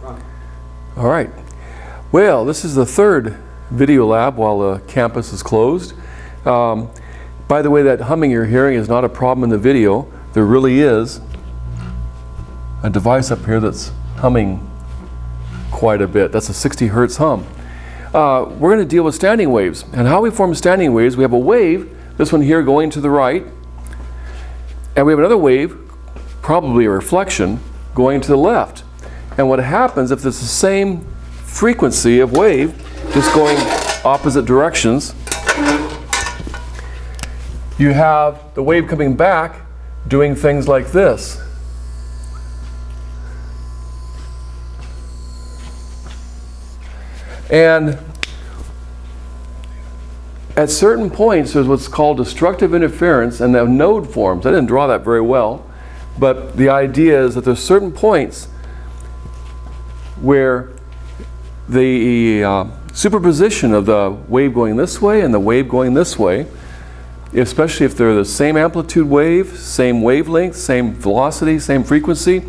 All right. Well, this is the third video lab while the campus is closed. By the way, that humming you're hearing is not a problem in the video. There really is a device up here that's humming quite a bit. That's a 60 hertz hum. We're going to deal with standing waves. And how we form standing waves, we have a wave, this one here going to the right, and we have another wave, probably a reflection, going to the left. And what happens if it's the same frequency of wave, just going opposite directions, you have the wave coming back doing things like this. And at certain points, there's what's called destructive interference, and the node forms. I didn't draw that very well, but the idea is that there's certain points where the superposition of the wave going this way and the wave going this way, especially if they're the same amplitude wave, same wavelength, same velocity, same frequency,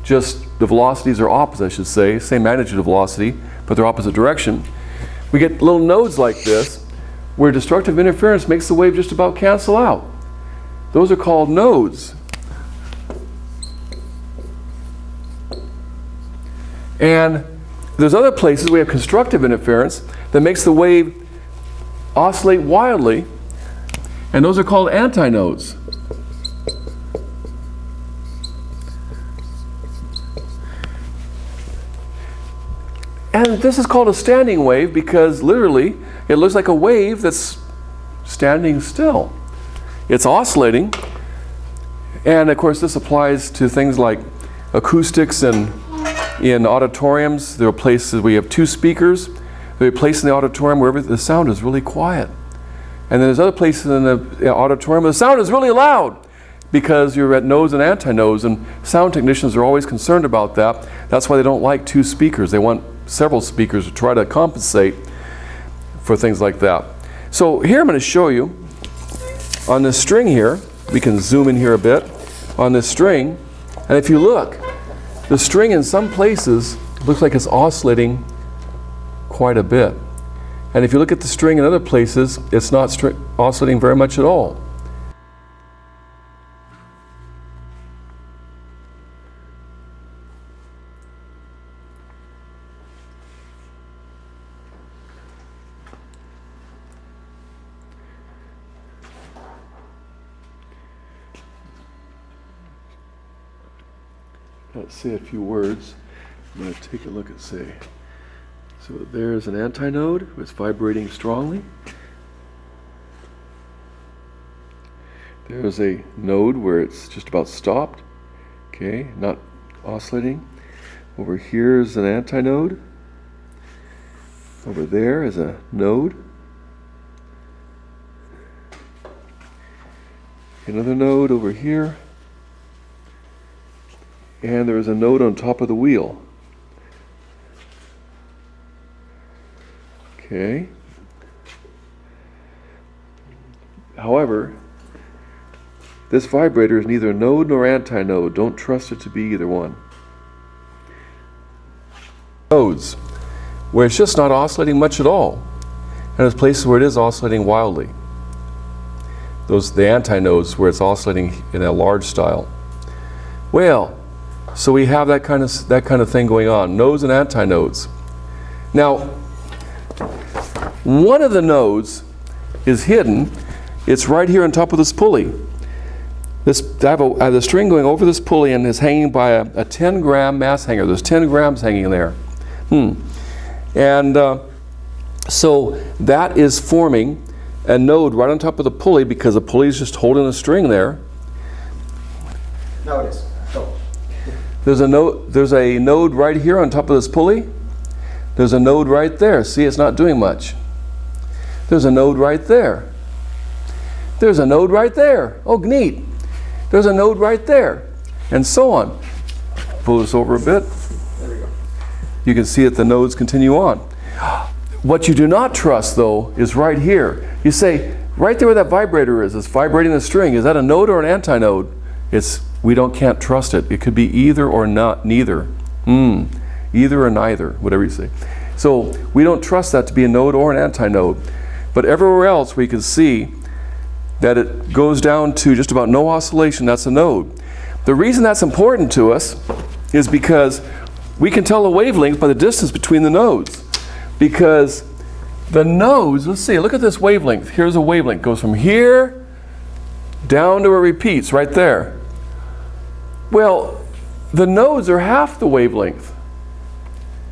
just the velocities are opposite, I should say, same magnitude of velocity, but they're opposite direction. We get little nodes like this where destructive interference makes the wave just about cancel out. Those are called nodes. And there's other places we have constructive interference that makes the wave oscillate wildly, and those are called antinodes. And this is called a standing wave because literally it looks like a wave that's standing still. It's oscillating, and of course this applies to things like acoustics and in auditoriums. There are places where you have two speakers. They're placed in the auditorium where the sound is really quiet. And then there's other places in the auditorium where the sound is really loud because you're at nodes and antinodes, and sound technicians are always concerned about that. That's why they don't like two speakers. They want several speakers to try to compensate for things like that. So here I'm going to show you on this string here, we can zoom in here a bit, on this string, and if you look, the string in some places looks like it's oscillating quite a bit. And if you look at the string in other places, it's not oscillating very much at all. Let's say a few words. I'm going to take a look at, say, so there's an antinode. It's vibrating strongly. There's a node where it's just about stopped, okay, not oscillating. Over here is an antinode. Over there is a node. Another node over here. And there is a node on top of the wheel. Okay. However, this vibrator is neither a node nor antinode. Don't trust it to be either one. Nodes, where it's just not oscillating much at all. And there's places where it is oscillating wildly. Those the antinodes where it's oscillating in a large style. Well, so we have that kind of thing going on, nodes and antinodes. Now, one of the nodes is hidden. It's right here on top of this pulley. I have the string going over this pulley and is hanging by a 10-gram mass hanger. There's 10 grams hanging there. And so that is forming a node right on top of the pulley because the pulley is just holding the string there. No, it is. There's a node right here on top of this pulley. There's a node right there. See, it's not doing much. There's a node right there. There's a node right there. Oh, neat. There's a node right there. And so on. Pull this over a bit. There we go. You can see that the nodes continue on. What you do not trust, though, is right here. You say, right there where that vibrator is, it's vibrating the string. Is that a node or an antinode? We can't trust it. It could be either or not, neither. either or neither, whatever you say. So we don't trust that to be a node or an antinode. But everywhere else we can see that it goes down to just about no oscillation, that's a node. The reason that's important to us is because we can tell the wavelength by the distance between the nodes. Because the nodes, let's see, look at this wavelength. Here's a wavelength, goes from here down to where it repeats right there. Well, the nodes are half the wavelength.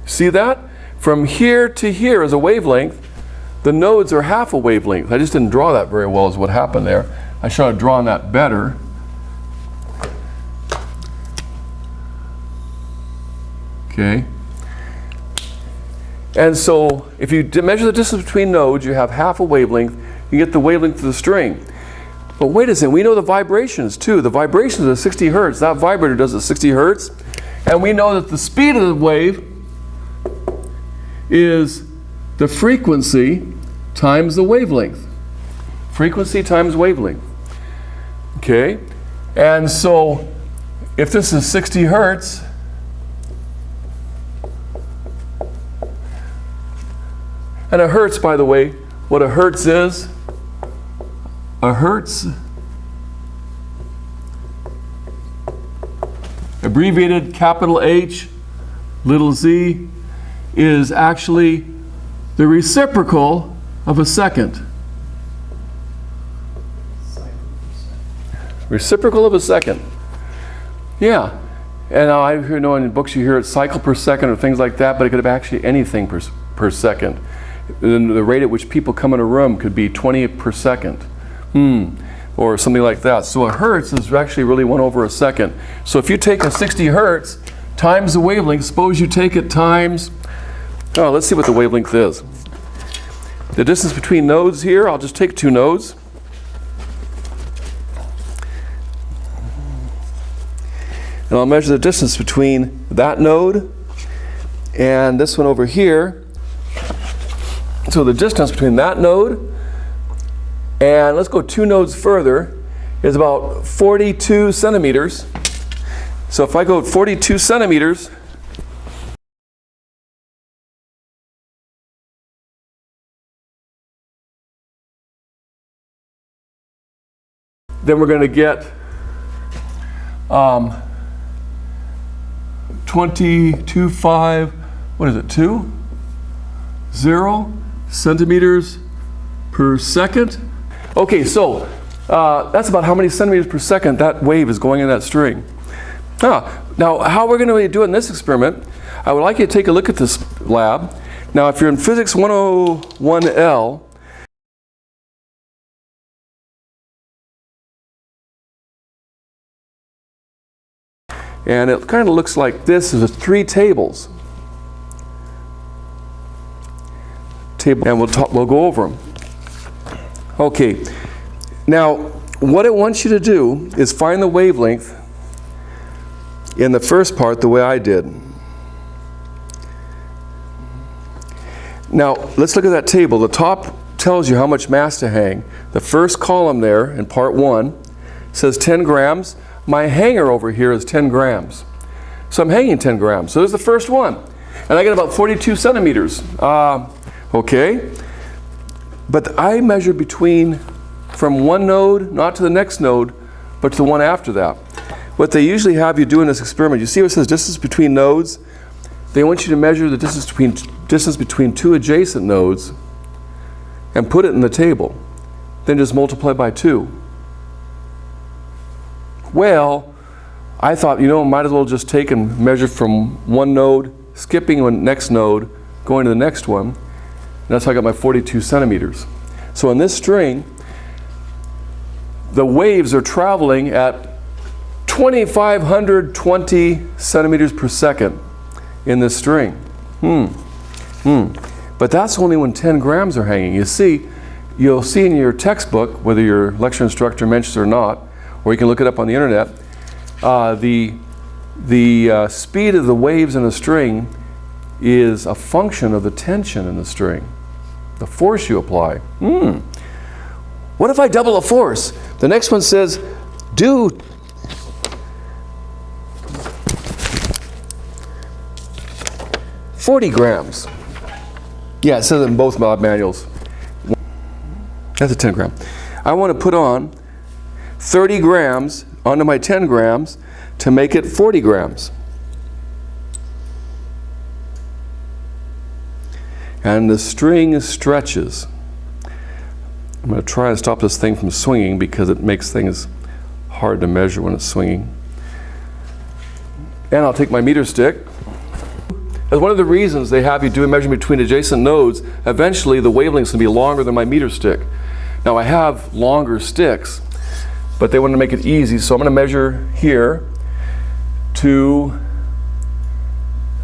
See that? From here to here is a wavelength. The nodes are half a wavelength. I just didn't draw that very well is what happened there. I should have drawn that better. Okay. And so if you measure the distance between nodes, you have half a wavelength. You get the wavelength of the string. But wait a second, we know the vibrations too. The vibrations are 60 hertz. That vibrator does it 60 hertz. And we know that the speed of the wave is the frequency times the wavelength. Frequency times wavelength. Okay? And so if this is 60 hertz, and a hertz, by the way, what a hertz is, a hertz, abbreviated capital H, little z, is actually the reciprocal of a second. Reciprocal of a second. Yeah. And I know in books you hear it cycle per second or things like that, but it could have actually anything per second. And the rate at which people come in a room could be 20 per second. Or something like that. So a hertz is actually really 1 over a second. So if you take a 60 hertz times the wavelength, suppose you take it times, let's see what the wavelength is. The distance between nodes here, I'll just take 2 nodes. And I'll measure the distance between that node and this one over here. So the distance between that node and let's go 2 nodes further is about 42 centimeters. So if I go 42 centimeters, then we're going to get 22.5, what is it, 0 centimeters per second. Okay, so that's about how many centimeters per second that wave is going in that string. Now, how we're going to do it in this experiment, I would like you to take a look at this lab. Now, if you're in Physics 101L, and it kind of looks like this is 3 tables. And we'll go over them. Okay, now what it wants you to do is find the wavelength in the first part the way I did. Now let's look at that table. The top tells you how much mass to hang. The first column there in part 1 says 10 grams. My hanger over here is 10 grams. So I'm hanging 10 grams. So there's the first one. And I get about 42 centimeters. Okay. But I measure from one node, not to the next node, but to the one after that. What they usually have you do in this experiment, you see what it says distance between nodes? They want you to measure the distance between 2 adjacent nodes and put it in the table. Then just multiply by 2. Well, I thought, might as well just take and measure from one node, skipping the next node, going to the next one. And that's how I got my 42 centimeters. So in this string, the waves are traveling at 2,520 centimeters per second in this string. But that's only when 10 grams are hanging. You'll see in your textbook, whether your lecture instructor mentions it or not, or you can look it up on the internet, the speed of the waves in a string is a function of the tension in the string, the force you apply. What if I double the force? The next one says, 40 grams. Yeah, it says it in both manuals. That's a 10 gram. I want to put on 30 grams onto my 10 grams to make it 40 grams. And the string stretches. I'm going to try and stop this thing from swinging because it makes things hard to measure when it's swinging. And I'll take my meter stick. As one of the reasons they have you do a measurement between adjacent nodes, eventually the wavelength's going to be longer than my meter stick. Now I have longer sticks, but they want to make it easy, so I'm going to measure here to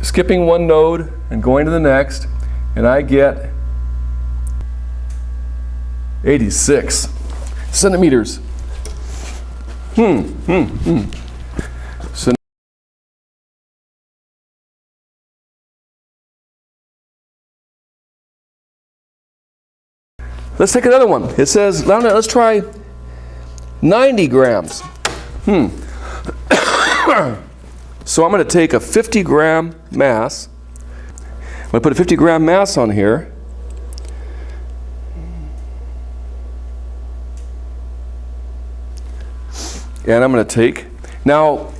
skipping one node and going to the next, and I get 86 centimeters. So let's take another one. It says, let's try 90 grams. So I'm going to take a 50 gram mass. I'm going to put a 50 gram mass on here. And I'm going to take, now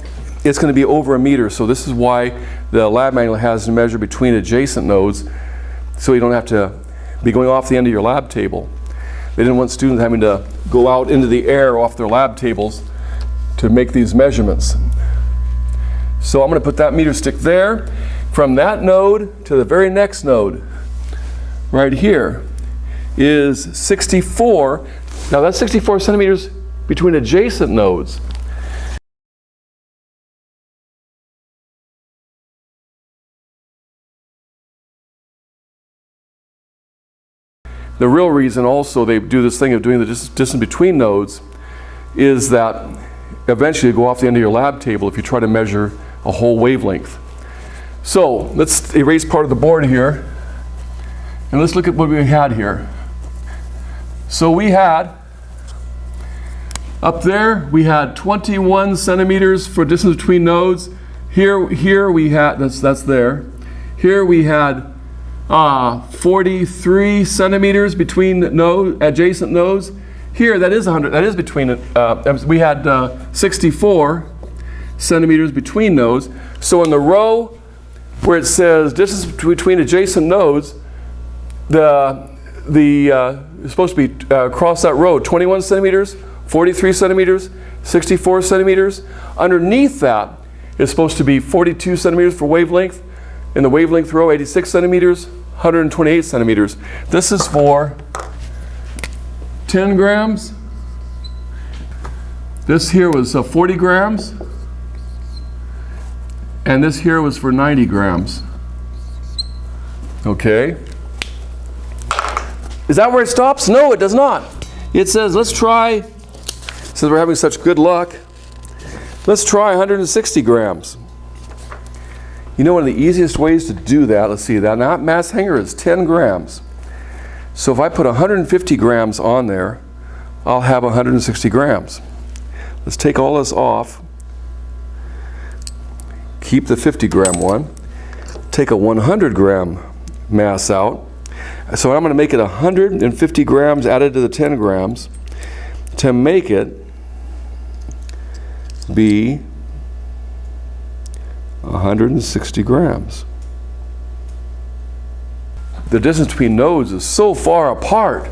it's going to be over a meter, so this is why the lab manual has to measure between adjacent nodes, so you don't have to be going off the end of your lab table. They didn't want students having to go out into the air off their lab tables to make these measurements. So I'm going to put that meter stick there. From that node to the very next node, right here, is 64. Now that's 64 centimeters between adjacent nodes. The real reason also they do this thing of doing the distance between nodes is that eventually you go off the end of your lab table if you try to measure a whole wavelength. So let's erase part of the board here and let's look at what we had here. So we had up there we had 21 centimeters for distance between nodes. Here we had, that's there. Here we had 43 centimeters between adjacent nodes. Here, that is 100. That is between. We had 64 centimeters between nodes. So in the row where it says distance between adjacent nodes, it's supposed to be across that row 21 centimeters, 43 centimeters, 64 centimeters. Underneath that is supposed to be 42 centimeters for wavelength. In the wavelength row, 86 centimeters, 128 centimeters. This is for 10 grams. This here was 40 grams. And this here was for 90 grams. Okay. Is that where it stops? No, it does not. It says, let's try, since we're having such good luck, let's try 160 grams. You know, one of the easiest ways to do that, let's see, that mass hanger is 10 grams. So if I put 150 grams on there, I'll have 160 grams. Let's take all this off. Keep the 50 gram one. Take a 100 gram mass out. So I'm going to make it 150 grams added to the 10 grams to make it be 160 grams. The distance between nodes is so far apart.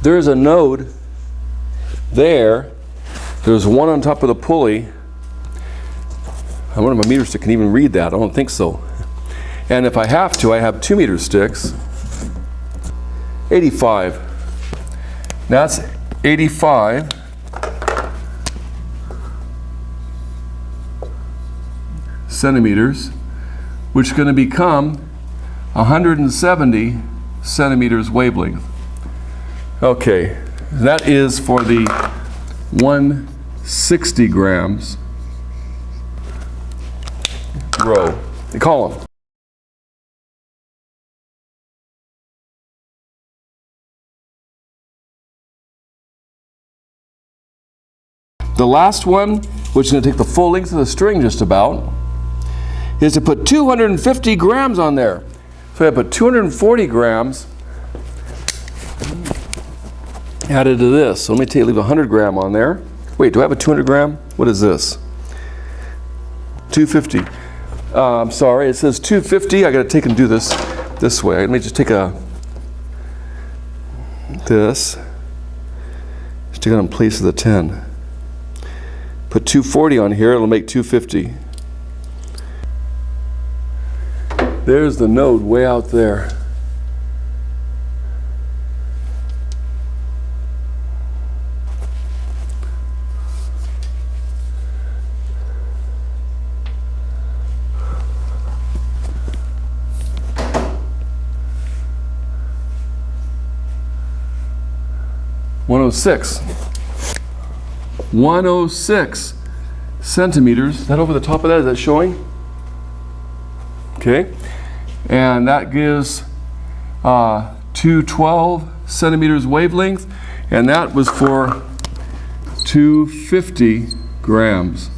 There's a node there. There's one on top of the pulley. I wonder if my meter stick can even read that. I don't think so. And if I have to, I have 2 meter sticks. 85. Now that's 85 centimeters, which is going to become 170 centimeters wavelength. Okay, that is for the 160 grams row, the column. The last one, which is going to take the full length of the string just about, is to put 250 grams on there. So I put 240 grams added to this. So let me leave 100 gram on there. Wait, do I have a 200 gram? What is this? 250. I'm sorry, it says 250. I got to take and do this way. Let me just take this. Stick it in place of the 10. Put 240 on here, it'll make 250. There's the node way out there. .106 centimeters. Is that over the top of that? Is that showing? Okay. And that gives 212 centimeters wavelength, and that was for 250 grams.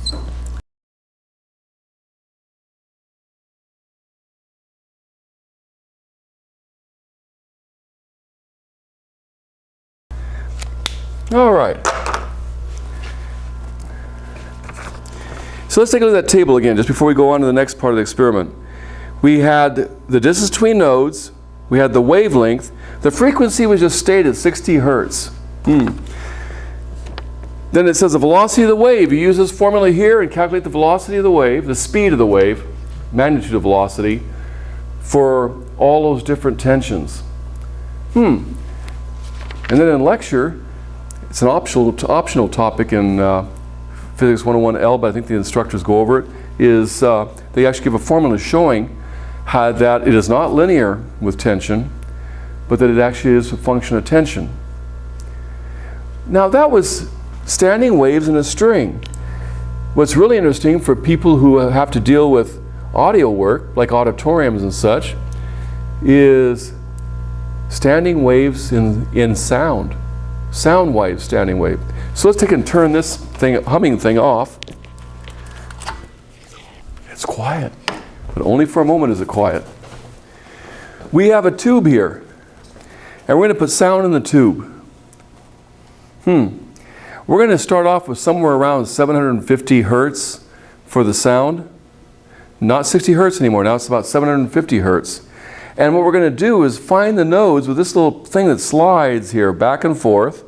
All right. So let's take a look at that table again, just before we go on to the next part of the experiment. We had the distance between nodes, we had the wavelength, the frequency was just stated, 60 hertz. Then it says the velocity of the wave. You use this formula here and calculate the velocity of the wave, the speed of the wave, magnitude of velocity, for all those different tensions. And then in lecture, it's an optional topic in Physics 101L, but I think the instructors go over it, is they actually give a formula showing how that it is not linear with tension, but that it actually is a function of tension. Now that was standing waves in a string. What's really interesting for people who have to deal with audio work, like auditoriums and such, is standing waves in sound. Sound wave, standing wave. So let's take and turn this humming thing off. It's quiet, but only for a moment is it quiet. We have a tube here, and we're going to put sound in the tube. We're going to start off with somewhere around 750 hertz for the sound. Not 60 hertz anymore, now it's about 750 hertz. And what we're going to do is find the nodes with this little thing that slides here back and forth,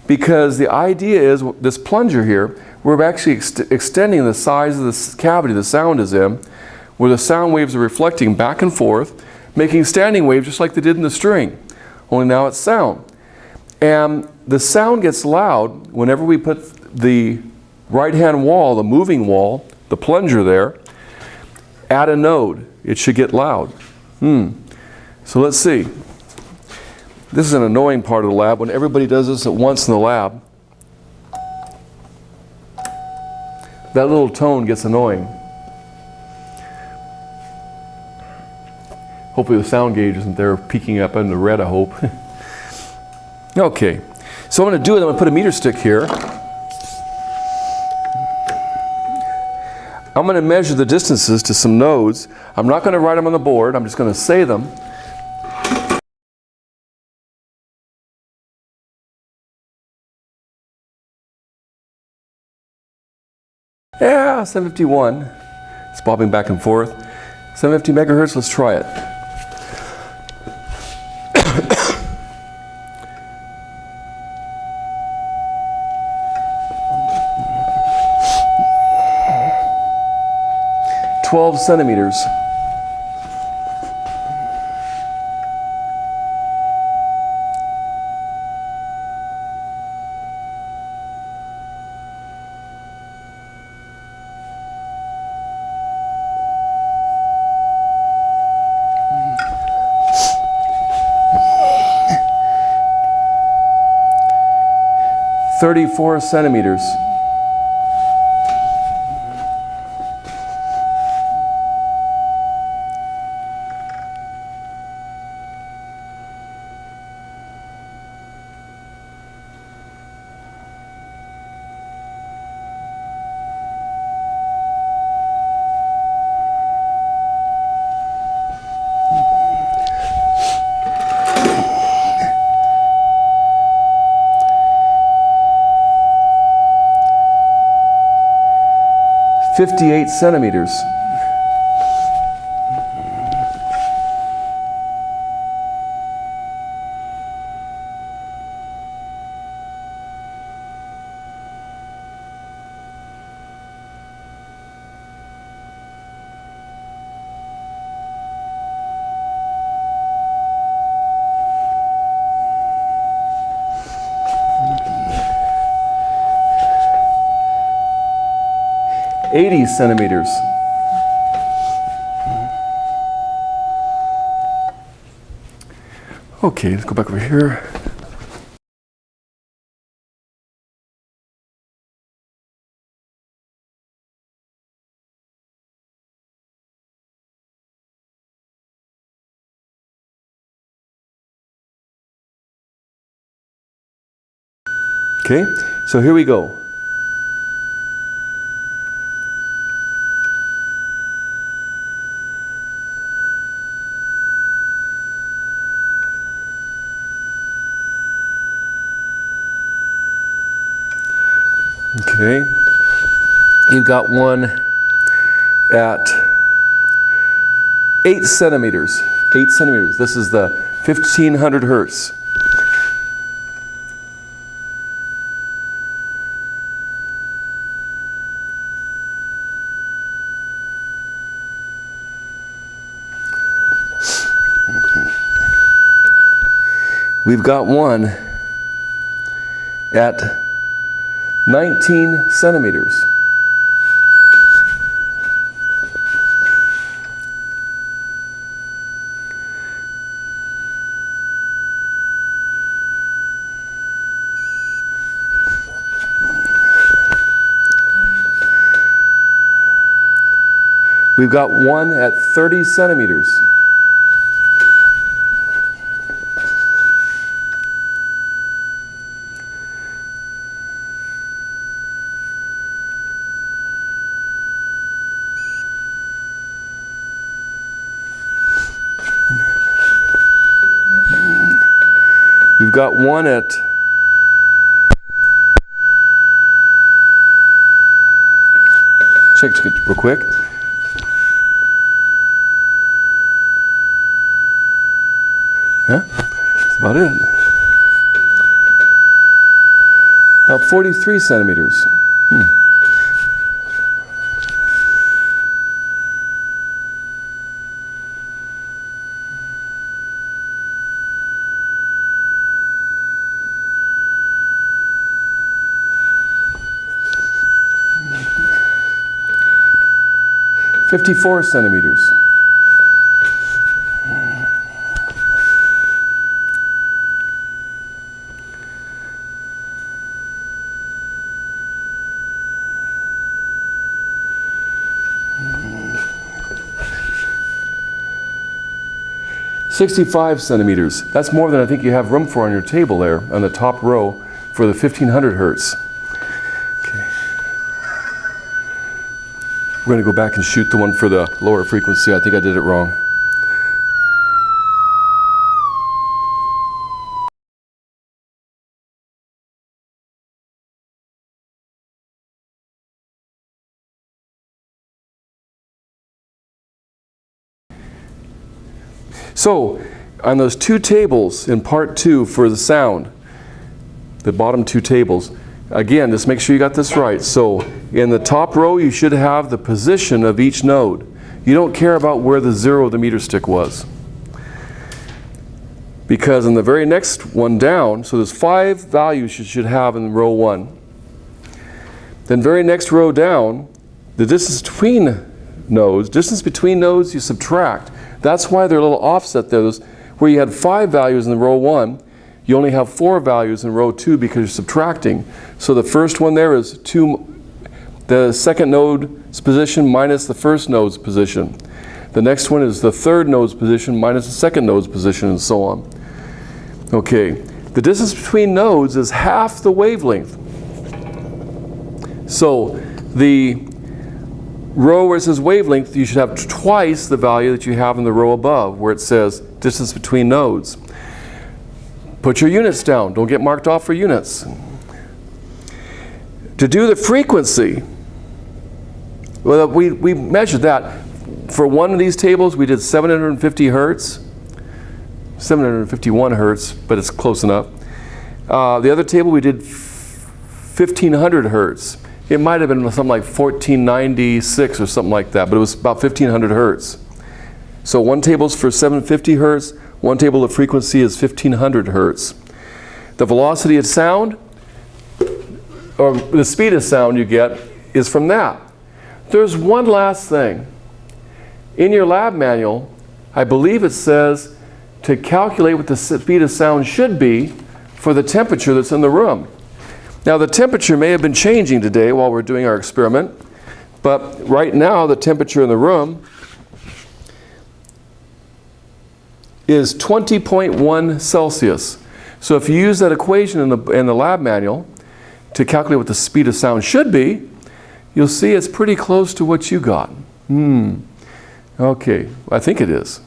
because the idea is this plunger here, we're actually extending the size of the cavity the sound is in, where the sound waves are reflecting back and forth, making standing waves just like they did in the string, only now it's sound. And the sound gets loud whenever we put the right-hand wall, the moving wall, the plunger there, at a node. It should get loud. So let's see. This is an annoying part of the lab. When everybody does this at once in the lab, that little tone gets annoying. Hopefully the sound gauge isn't there peeking up in the red, I hope. Okay, so I'm going to do it. I'm going to put a meter stick here. I'm going to measure the distances to some nodes. I'm not going to write them on the board. I'm just going to say them. Yeah, 751. It's bobbing back and forth. 750 megahertz, let's try it. .12 centimeters. .34 centimeters. 58 centimeters. Centimeters. Okay, let's go back over here. Okay, so here we go. Okay, you've got one at 8 centimeters. 8 centimeters. This is the 1500 hertz. We've got one at 19 centimeters. We've got one at 30 centimeters. We've got one at check real quick. Yeah, that's about it. About 43 centimeters. 54 centimeters. "65 centimeters. That's more than I think you have room for on your table there on the top row for the 1500 hertz. Okay. We're going to go back and shoot the one for the lower frequency. I think I did it wrong. So, on those two tables in part 2 for the sound, the bottom two tables, again, just make sure you got this right. So, in the top row, you should have the position of each node. You don't care about where the 0 of the meter stick was. Because in the very next one down, so there's 5 values you should have in row 1. Then very next row down, the distance between nodes you subtract. That's why they're a little offset there. Those, where you had 5 values in the row 1, you only have 4 values in row 2 because you're subtracting. So the first one there is the second node's position minus the first node's position. The next one is the third node's position minus the second node's position, and so on. Okay, the distance between nodes is half the wavelength. So the row where it says wavelength, you should have twice the value that you have in the row above where it says distance between nodes. Put your units down. Don't get marked off for units. To do the frequency, Well, we measured that. For one of these tables, we did 750 hertz, 751 hertz, but it's close enough. The other table, we did 1500 hertz. It might have been something like 1496 or something like that, but it was about 1500 hertz. So one table's for 750 hertz, one table of frequency is 1500 hertz. The velocity of sound, or the speed of sound you get, is from that. There's one last thing. In your lab manual, I believe it says to calculate what the speed of sound should be for the temperature that's in the room. Now the temperature may have been changing today while we're doing our experiment, but right now the temperature in the room is 20.1 Celsius. So if you use that equation in the lab manual to calculate what the speed of sound should be, you'll see it's pretty close to what you got. Okay, I think it is.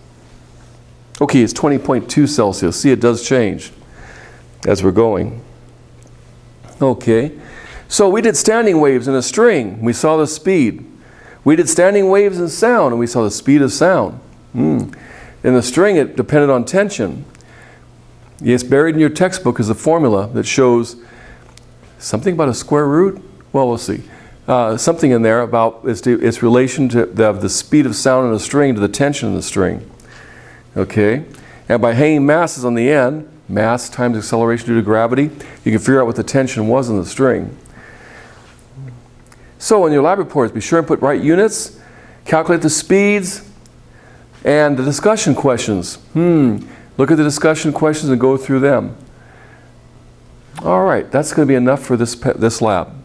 Okay, it's 20.2 Celsius. See, it does change as we're going. Okay, so we did standing waves in a string. We saw the speed. We did standing waves in sound, and we saw the speed of sound. In the string, it depended on tension. Yes, buried in your textbook is a formula that shows something about a square root. Well, we'll see. Something in there about its relation to the speed of sound in a string to the tension in the string. Okay, and by hanging masses on the end, mass times acceleration due to gravity, you can figure out what the tension was in the string. So in your lab reports, be sure and put right units, calculate the speeds, and the discussion questions. Look at the discussion questions and go through them. All right, that's going to be enough for this lab.